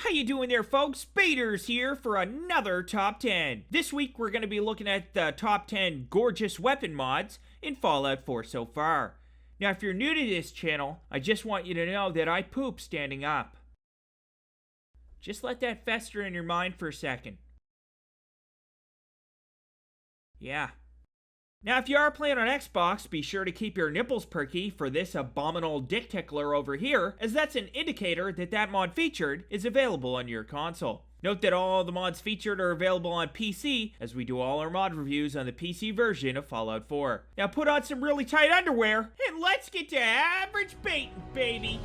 How you doing there, folks? Baters here for another Top 10. This week we're going to be looking at the Top 10 gorgeous weapon mods in Fallout 4 so far. Now, if you're new to this channel, I just want you to know that I poop standing up. Just let that fester in your mind for a second. Yeah. Now, if you are playing on Xbox, be sure to keep your nipples perky for this abominable dick tickler over here, as that's an indicator that that mod featured is available on your console. Note that all the mods featured are available on PC, as we do all our mod reviews on the PC version of Fallout 4. Now put on some really tight underwear, and let's get to average baiting, baby!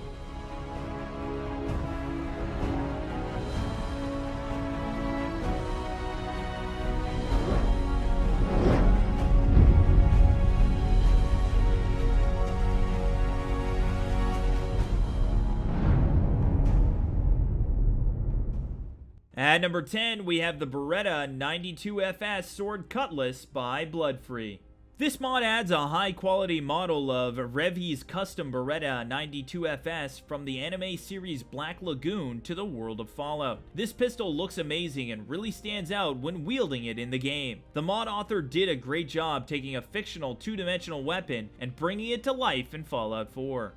At number 10, we have the Beretta 92FS Sword Cutlass by Bloodfree. This mod adds a high-quality model of Revy's custom Beretta 92FS from the anime series Black Lagoon to the world of Fallout. This pistol looks amazing and really stands out when wielding it in the game. The mod author did a great job taking a fictional two-dimensional weapon and bringing it to life in Fallout 4.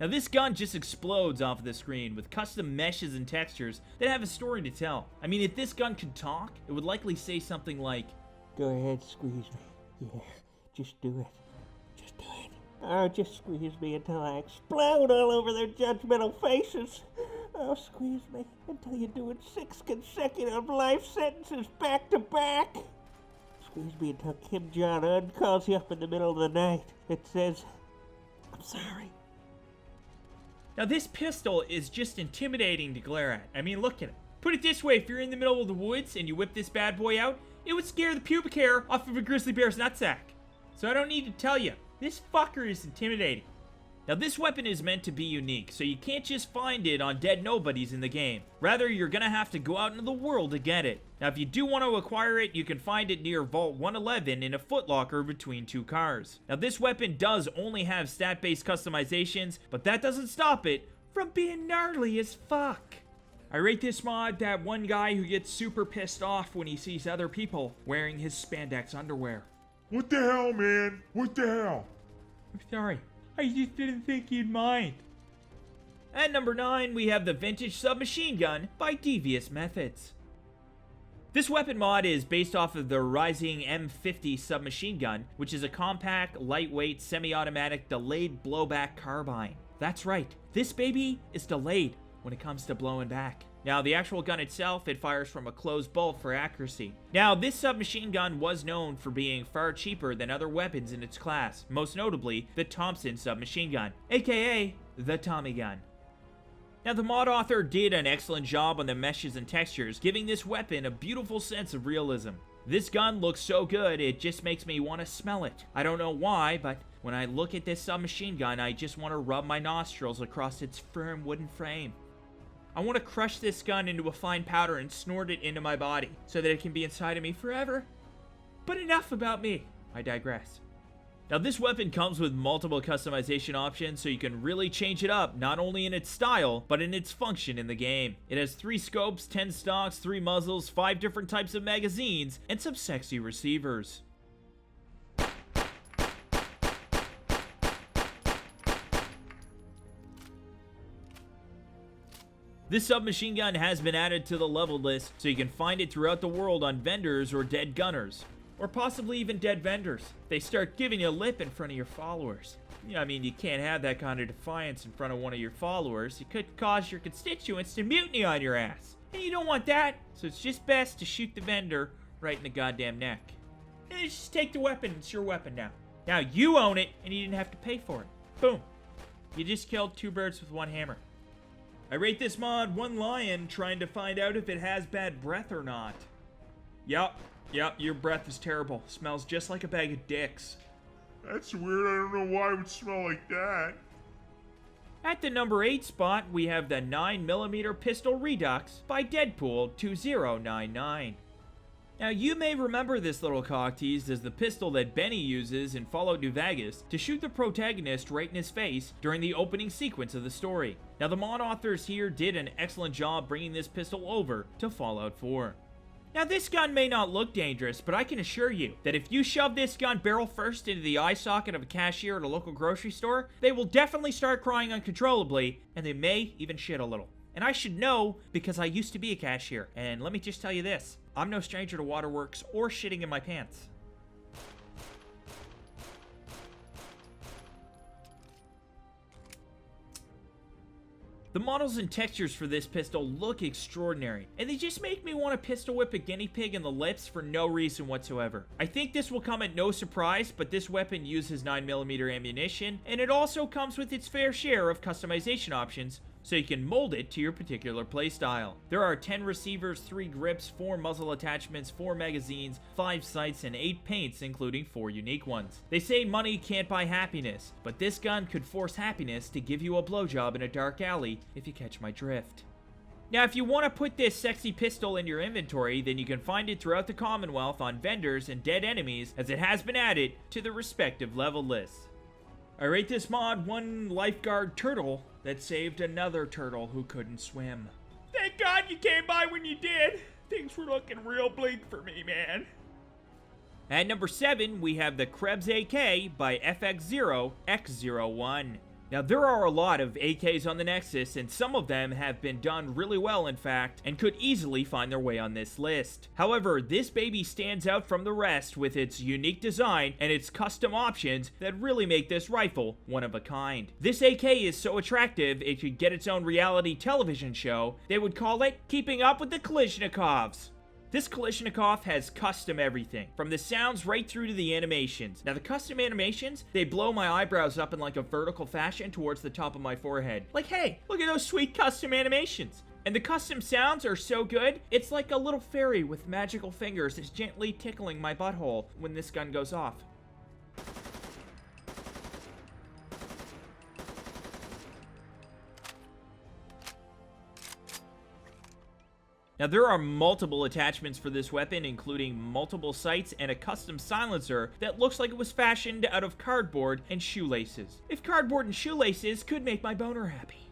Now this gun just explodes off of the screen with custom meshes and textures that have a story to tell. I mean, if this gun could talk, it would likely say something like, "Go ahead, squeeze me. Yeah, just do it. Just do it. Oh, just squeeze me until I explode all over their judgmental faces. Oh, squeeze me until you're doing 6 consecutive life sentences back to back. Squeeze me until Kim Jong-un calls you up in the middle of the night and says, 'I'm sorry.'" Now this pistol is just intimidating to glare at. I mean, look at it. Put it this way, if you're in the middle of the woods and you whip this bad boy out, it would scare the pubic hair off of a grizzly bear's nutsack. So I don't need to tell you, this fucker is intimidating. Now this weapon is meant to be unique, so you can't just find it on dead nobodies in the game. Rather, you're gonna have to go out into the world to get it. Now if you do want to acquire it, you can find it near Vault 111 in a footlocker between 2 cars. Now this weapon does only have stat-based customizations, but that doesn't stop it from being gnarly as fuck. I rate this mod that one guy who gets super pissed off when he sees other people wearing his spandex underwear. What the hell, man? What the hell? I'm sorry. I just didn't think you'd mind. At number 9, we have the vintage submachine gun by Devious Methods. This weapon mod is based off of the Rising M50 submachine gun, which is a compact, lightweight, semi-automatic, delayed blowback carbine. That's right, this baby is delayed when it comes to blowing back. Now, the actual gun itself, it fires from a closed bolt for accuracy. Now, this submachine gun was known for being far cheaper than other weapons in its class, most notably the Thompson submachine gun, aka the Tommy gun. Now, the mod author did an excellent job on the meshes and textures, giving this weapon a beautiful sense of realism. This gun looks so good, it just makes me want to smell it. I don't know why, but when I look at this submachine gun, I just want to rub my nostrils across its firm wooden frame. I want to crush this gun into a fine powder and snort it into my body so that it can be inside of me forever. But enough about me. I digress. Now this weapon comes with multiple customization options, so you can really change it up not only in its style, but in its function in the game. It has 3 scopes, 10 stocks, 3 muzzles, 5 different types of magazines, and some sexy receivers. This submachine gun has been added to the level list, so you can find it throughout the world on vendors or dead gunners. Or possibly even dead vendors. They start giving you lip in front of your followers. I mean, you can't have that kind of defiance in front of one of your followers. It could cause your constituents to mutiny on your ass. And you don't want that, so it's just best to shoot the vendor right in the goddamn neck. And just take the weapon, it's your weapon now. Now you own it, and you didn't have to pay for it. Boom. You just killed 2 birds with 1 hammer. I rate this mod 1 lion trying to find out if it has bad breath or not. Yup, your breath is terrible. Smells just like a bag of dicks. That's weird. I don't know why it would smell like that. At the number 8 spot, we have the 9mm Pistol Redux by Deadpool 2099. Now, you may remember this little cock tease as the pistol that Benny uses in Fallout New Vegas to shoot the protagonist right in his face during the opening sequence of the story. Now, the mod authors here did an excellent job bringing this pistol over to Fallout 4. Now, this gun may not look dangerous, but I can assure you that if you shove this gun barrel first into the eye socket of a cashier at a local grocery store, they will definitely start crying uncontrollably, and they may even shit a little. And I should know because I used to be a cashier, and let me just tell you this, I'm no stranger to waterworks or shitting in my pants. The models and textures for this pistol look extraordinary, and they just make me want to pistol whip a guinea pig in the lips for no reason whatsoever. I think this will come at no surprise, but this weapon uses 9mm ammunition, and it also comes with its fair share of customization options, so you can mold it to your particular playstyle. There are 10 receivers, 3 grips, 4 muzzle attachments, 4 magazines, 5 sights, and 8 paints, including 4 unique ones. They say money can't buy happiness, but this gun could force happiness to give you a blowjob in a dark alley, if you catch my drift. Now, if you want to put this sexy pistol in your inventory, then you can find it throughout the Commonwealth on vendors and dead enemies, as it has been added to the respective level lists. I rate this mod 1 lifeguard turtle that saved another turtle who couldn't swim. Thank God you came by when you did. Things were looking real bleak for me, man. At number 7, we have the Krebbs AK by FX0X01. Now, there are a lot of AKs on the Nexus, and some of them have been done really well, in fact, and could easily find their way on this list. However, this baby stands out from the rest with its unique design and its custom options that really make this rifle one of a kind. This AK is so attractive, it could get its own reality television show. They would call it Keeping Up with the Kalashnikovs. This Kalashnikov has custom everything, from the sounds right through to the animations. Now, the custom animations, they blow my eyebrows up in like a vertical fashion towards the top of my forehead. Like, hey, look at those sweet custom animations. And the custom sounds are so good, it's like a little fairy with magical fingers that's gently tickling my butthole when this gun goes off. Now, there are multiple attachments for this weapon, including multiple sights and a custom silencer that looks like it was fashioned out of cardboard and shoelaces. If cardboard and shoelaces could make my boner happy.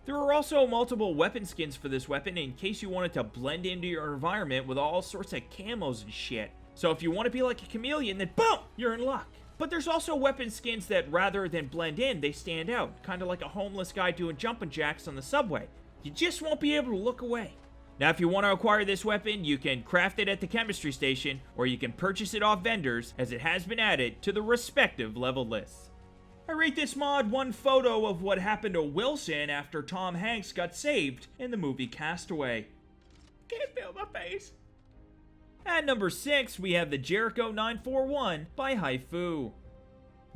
There are also multiple weapon skins for this weapon in case you wanted to blend into your environment with all sorts of camos and shit. So if you want to be like a chameleon, then boom, you're in luck. But there's also weapon skins that rather than blend in, they stand out, kind of like a homeless guy doing jumping jacks on the subway. You just won't be able to look away. Now, if you want to acquire this weapon, you can craft it at the chemistry station, or you can purchase it off vendors, as it has been added to the respective level lists. I rate this mod 1 photo of what happened to Wilson after Tom Hanks got saved in the movie Castaway. Can't feel my face. At number 6, we have the Jericho 941 by Haifu.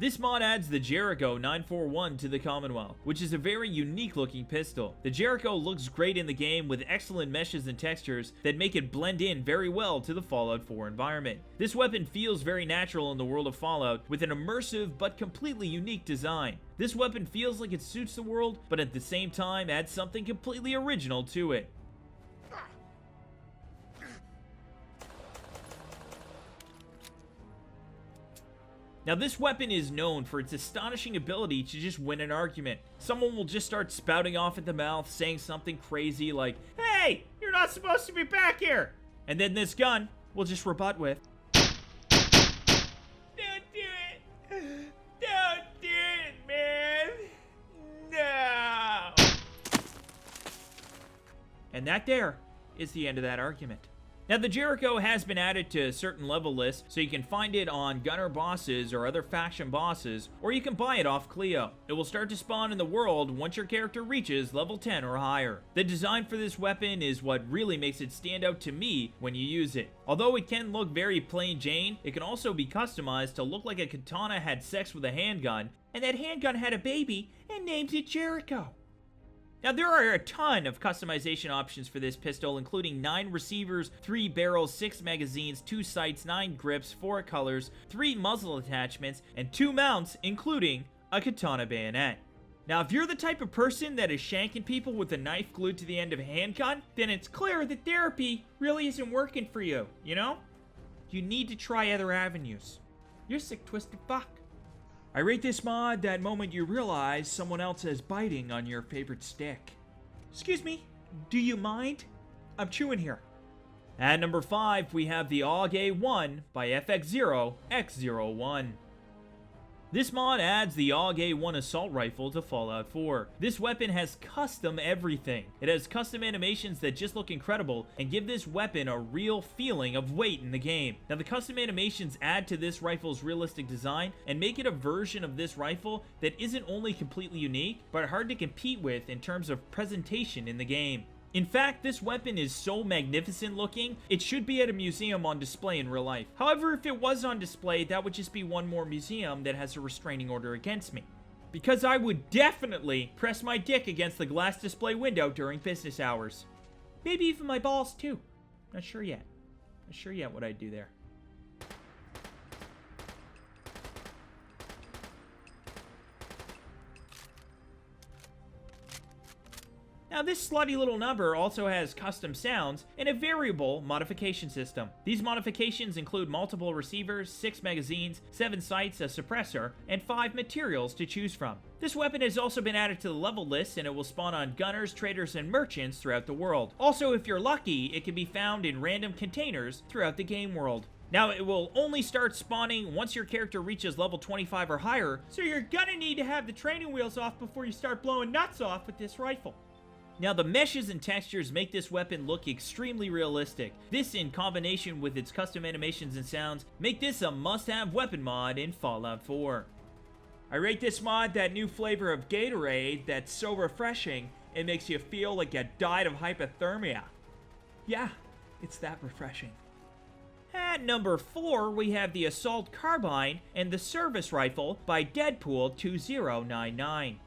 This mod adds the Jericho 941 to the Commonwealth, which is a very unique looking pistol. The Jericho looks great in the game with excellent meshes and textures that make it blend in very well to the Fallout 4 environment. This weapon feels very natural in the world of Fallout with an immersive but completely unique design. This weapon feels like it suits the world, but at the same time adds something completely original to it. Now, this weapon is known for its astonishing ability to just win an argument. Someone will just start spouting off at the mouth, saying something crazy like, "Hey, you're not supposed to be back here!" And then this gun will just rebut with, Don't do it. Don't do it, man. No. and that there is the end of that argument. Now, the Jericho has been added to certain level lists, so you can find it on gunner bosses or other faction bosses, or you can buy it off Clio. It will start to spawn in the world once your character reaches level 10 or higher. The design for this weapon is what really makes it stand out to me when you use it. Although it can look very plain Jane, it can also be customized to look like a katana had sex with a handgun, and that handgun had a baby and named it Jericho. Now, there are a ton of customization options for this pistol, including 9 receivers, 3 barrels, 6 magazines, 2 sights, 9 grips, 4 colors, 3 muzzle attachments, and 2 mounts, including a katana bayonet. Now, if you're the type of person that is shanking people with a knife glued to the end of a handgun, then it's clear that therapy really isn't working for you, you know? You need to try other avenues. You're sick, twisted fuck. I rate this mod that moment you realize someone else is biting on your favorite stick. Excuse me, do you mind? I'm chewing here. At number 5, we have the AUG 1 by FX0X01. This mod adds the AUG 1 assault rifle to Fallout 4. This weapon has custom everything. It has custom animations that just look incredible and give this weapon a real feeling of weight in the game. Now, the custom animations add to this rifle's realistic design and make it a version of this rifle that isn't only completely unique, but hard to compete with in terms of presentation in the game. In fact, this weapon is so magnificent looking, it should be at a museum on display in real life. However, if it was on display, that would just be one more museum that has a restraining order against me. Because I would definitely press my dick against the glass display window during business hours. Maybe even my balls too. Not sure yet. Not sure yet what I'd do there. Now, this slutty little number also has custom sounds and a variable modification system. These modifications include multiple receivers, 6 magazines, 7 sights, a suppressor, and 5 materials to choose from. This weapon has also been added to the level list, and it will spawn on gunners, traders, and merchants throughout the world. Also, if you're lucky, it can be found in random containers throughout the game world. Now, it will only start spawning once your character reaches level 25 or higher, so you're gonna need to have the training wheels off before you start blowing nuts off with this rifle. Now, the meshes and textures make this weapon look extremely realistic. This, in combination with its custom animations and sounds, make this a must-have weapon mod in Fallout 4. I rate this mod that new flavor of Gatorade that's so refreshing, it makes you feel like you died of hypothermia. Yeah, it's that refreshing. At number 4, we have the Assault Carbine and the Service Rifle by Deadpool 2099.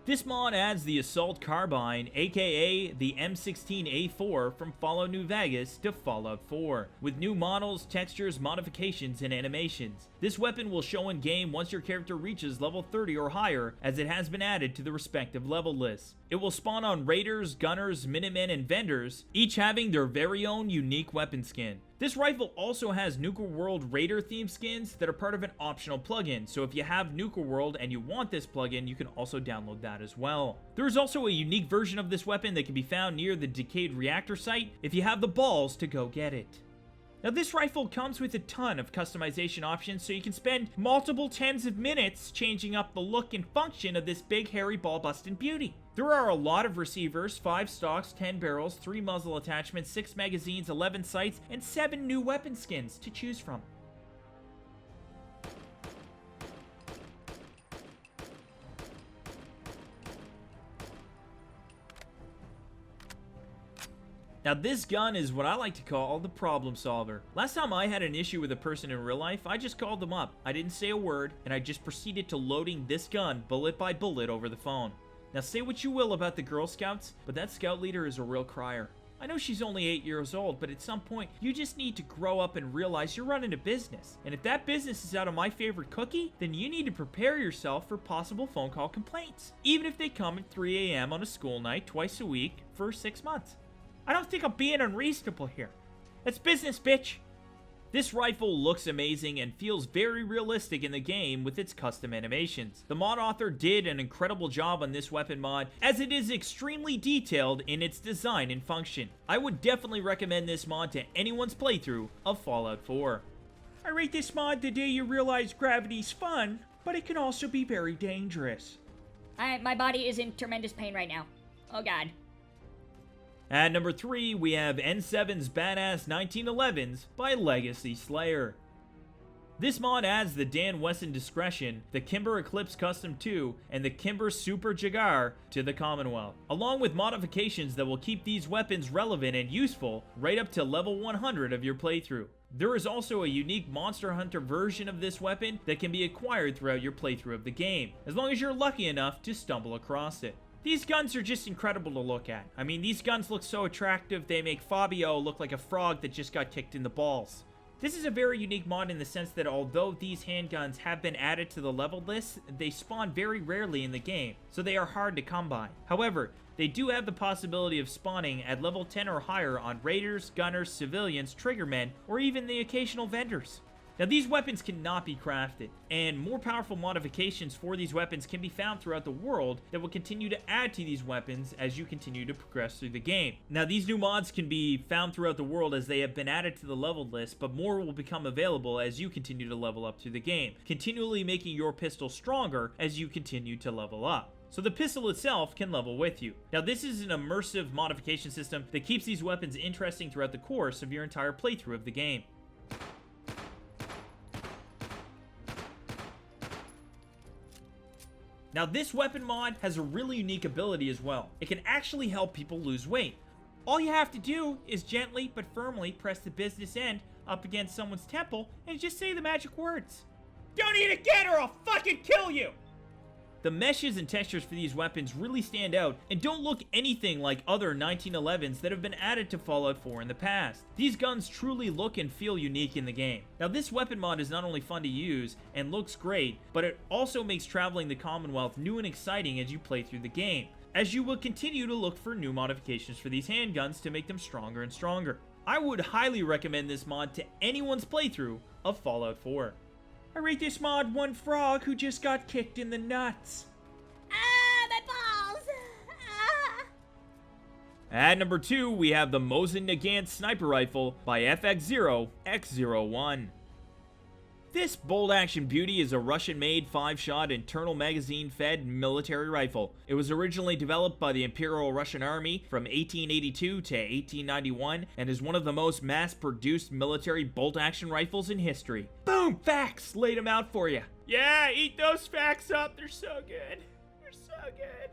This mod adds the Assault Carbine, aka the M16A4 from Fallout New Vegas to Fallout 4, with new models, textures, modifications, and animations. This weapon will show in game once your character reaches level 30 or higher, as it has been added to the respective level lists. It will spawn on raiders, gunners, minutemen, and vendors, each having their very own unique weapon skin. This rifle also has Nuka World Raider themed skins that are part of an optional plugin, so if you have Nuka World and you want this plugin, you can also download that as well. There is also a unique version of this weapon that can be found near the Decayed Reactor site if you have the balls to go get it. Now, this rifle comes with a ton of customization options, so you can spend multiple tens of minutes changing up the look and function of this big, hairy, ball-busting beauty. There are a lot of receivers, 5 stocks, 10 barrels, 3 muzzle attachments, 6 magazines, 11 sights, and 7 new weapon skins to choose from. Now, this gun is what I like to call the problem solver. Last time I had an issue with a person in real life, I just called them up. I didn't say a word, and I just proceeded to loading this gun bullet by bullet over the phone. Now, say what you will about the Girl Scouts, but that scout leader is a real crier. I know she's only 8 years old, but at some point, you just need to grow up and realize you're running a business. And if that business is out of my favorite cookie, then you need to prepare yourself for possible phone call complaints, even if they come at 3 a.m. on a school night twice a week for 6 months. I don't think I'm being unreasonable here. That's business, bitch. This rifle looks amazing and feels very realistic in the game with its custom animations. The mod author did an incredible job on this weapon mod, as it is extremely detailed in its design and function. I would definitely recommend this mod to anyone's playthrough of Fallout 4. I rate this mod the day you realize gravity's fun, but it can also be very dangerous. My body is in tremendous pain right now. Oh god. At number 3, we have N7's Badass 1911s by Legacy Slayer. This mod adds the Dan Wesson Discretion, the Kimber Eclipse Custom 2, and the Kimber Super Jagar to the Commonwealth, along with modifications that will keep these weapons relevant and useful right up to level 100 of your playthrough. There is also a unique Monster Hunter version of this weapon that can be acquired throughout your playthrough of the game, as long as you're lucky enough to stumble across it. These guns are just incredible to look at. I mean, these guns look so attractive, they make Fabio look like a frog that just got kicked in the balls. This is a very unique mod in the sense that although these handguns have been added to the level list, they spawn very rarely in the game, so they are hard to come by. However, they do have the possibility of spawning at level 10 or higher on raiders, gunners, civilians, triggermen, or even the occasional vendors. Now, these weapons cannot be crafted, and more powerful modifications for these weapons can be found throughout the world that will continue to add to these weapons as you continue to progress through the game. Now, these new mods can be found throughout the world as they have been added to the leveled list, but more will become available as you continue to level up through the game, continually making your pistol stronger as you continue to level up. So the pistol itself can level with you. Now, this is an immersive modification system that keeps these weapons interesting throughout the course of your entire playthrough of the game. Now, this weapon mod has a really unique ability as well. It can actually help people lose weight. All you have to do is gently but firmly press the business end up against someone's temple and just say the magic words. Don't eat again or I'll fucking kill you! The meshes and textures for these weapons really stand out and don't look anything like other 1911s that have been added to Fallout 4 in the past. These guns truly look and feel unique in the game. Now, this weapon mod is not only fun to use and looks great, but it also makes traveling the Commonwealth new and exciting as you play through the game, as you will continue to look for new modifications for these handguns to make them stronger and stronger. I would highly recommend this mod to anyone's playthrough of Fallout 4. I rate this mod one frog who just got kicked in the nuts. Ah, my balls! Ah! At number 2, we have the Mosin Nagant Sniper Rifle by FX0X01. This bolt-action beauty is a Russian-made 5-shot internal magazine-fed military rifle. It was originally developed by the Imperial Russian Army from 1882 to 1891 and is one of the most mass-produced military bolt-action rifles in history. Boom! Facts! Laid them out for you. Yeah, eat those facts up. They're so good. They're so good.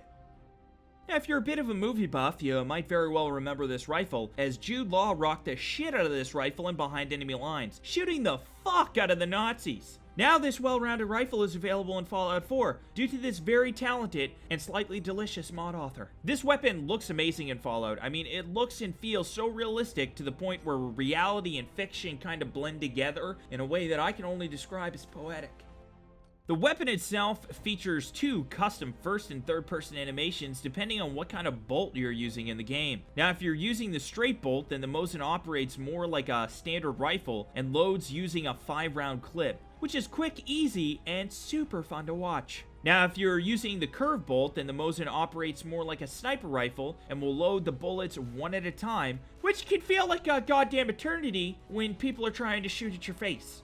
Now, if you're a bit of a movie buff, you might very well remember this rifle, as Jude Law rocked the shit out of this rifle in Behind Enemy Lines, shooting the fuck out of the Nazis. Now this well-rounded rifle is available in Fallout 4 due to this very talented and slightly delicious mod author. This weapon looks amazing in Fallout. I mean, it looks and feels so realistic to the point where reality and fiction kind of blend together in a way that I can only describe as poetic. The weapon itself features 2 custom first and third person animations depending on what kind of bolt you're using in the game. Now, if you're using the straight bolt, then the Mosin operates more like a standard rifle and loads using a 5-round clip, which is quick, easy, and super fun to watch. Now, if you're using the curve bolt, then the Mosin operates more like a sniper rifle and will load the bullets one at a time, which can feel like a goddamn eternity when people are trying to shoot at your face.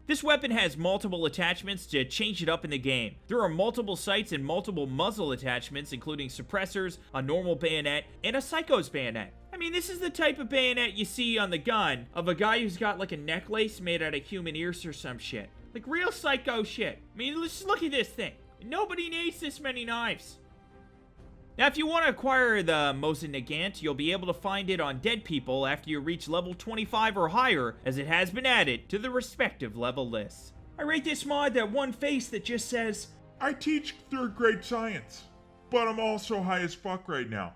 This weapon has multiple attachments to change it up in the game. There are multiple sights and multiple muzzle attachments, including suppressors, a normal bayonet, and a psycho's bayonet. I mean, this is the type of bayonet you see on the gun of a guy who's got like a necklace made out of human ears or some shit. Like real psycho shit. I mean, let's just look at this thing. Nobody needs this many knives. Now, if you want to acquire the Mosin Nagant, you'll be able to find it on Dead People after you reach level 25 or higher, as it has been added to the respective level lists. I rate this mod that one face that just says, I teach 3rd grade science, but I'm also high as fuck right now.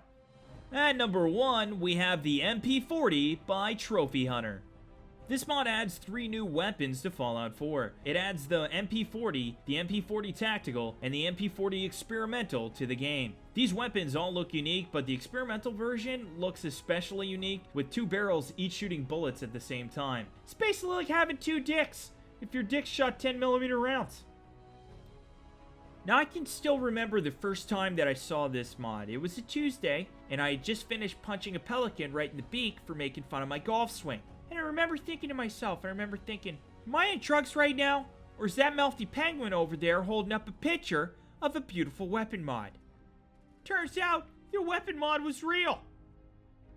At number 1, we have the MP40 by Trophy Hunter. This mod adds 3 new weapons to Fallout 4. It adds the MP40, the MP40 Tactical, and the MP40 Experimental to the game. These weapons all look unique, but the experimental version looks especially unique, with 2 barrels each shooting bullets at the same time. It's basically like having 2 dicks, if your dick shot 10mm rounds. Now, I can still remember the first time that I saw this mod. It was a Tuesday, and I had just finished punching a pelican right in the beak for making fun of my golf swing. And I remember thinking to myself, am I on drugs right now? Or is that Melty Penguin over there holding up a picture of a beautiful weapon mod? Turns out, the weapon mod was real.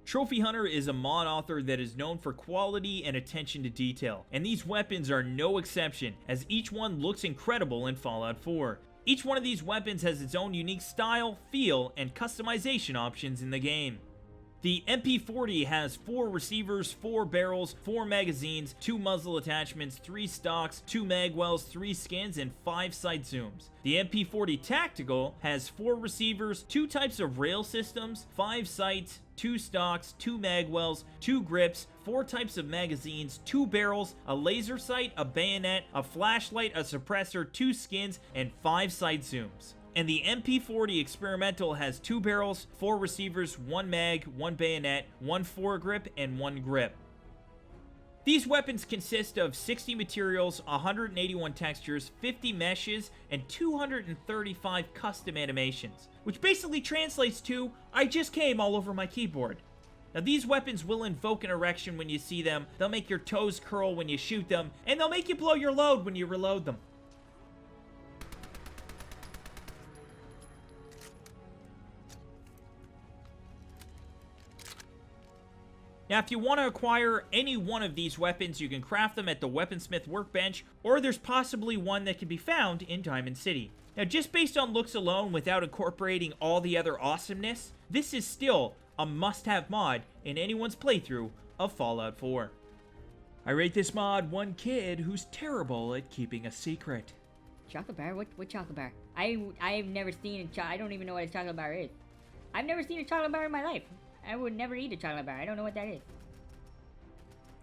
Trophy Hunter is a mod author that is known for quality and attention to detail, and these weapons are no exception, as each one looks incredible in Fallout 4. Each one of these weapons has its own unique style, feel, and customization options in the game. The MP40 has 4 receivers, 4 barrels, 4 magazines, 2 muzzle attachments, 3 stocks, 2 magwells, 3 skins, and 5 sight zooms. The MP40 Tactical has 4 receivers, 2 types of rail systems, 5 sights, 2 stocks, 2 magwells, 2 grips, 4 types of magazines, 2 barrels, a laser sight, a bayonet, a flashlight, a suppressor, 2 skins, and 5 sight zooms. And the MP40 Experimental has 2 barrels, 4 receivers, 1 mag, 1 bayonet, 1 foregrip, and 1 grip. These weapons consist of 60 materials, 181 textures, 50 meshes, and 235 custom animations, which basically translates to, I just came all over my keyboard. Now these weapons will invoke an erection when you see them, they'll make your toes curl when you shoot them, and they'll make you blow your load when you reload them. Now, if you want to acquire any one of these weapons, you can craft them at the Weaponsmith Workbench, or there's possibly one that can be found in Diamond City. Now, just based on looks alone, without incorporating all the other awesomeness, this is still a must-have mod in anyone's playthrough of Fallout 4. I rate this mod 1 kid who's terrible at keeping a secret. Chocolate bar? What chocolate bar? I've never seen I don't even know what a chocolate bar is. I've never seen a chocolate bar in my life. I would never eat a chocolate bar. I don't know what that is.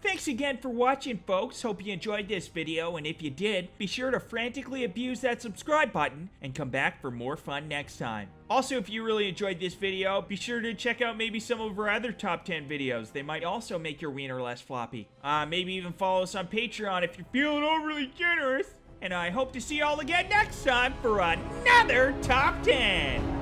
Thanks again for watching, folks. Hope you enjoyed this video, and if you did, be sure to frantically abuse that subscribe button and come back for more fun next time. Also, if you really enjoyed this video, be sure to check out maybe some of our other top 10 videos. They might also make your wiener less floppy. Maybe even follow us on Patreon if you're feeling overly generous. And I hope to see y'all again next time for another Top 10.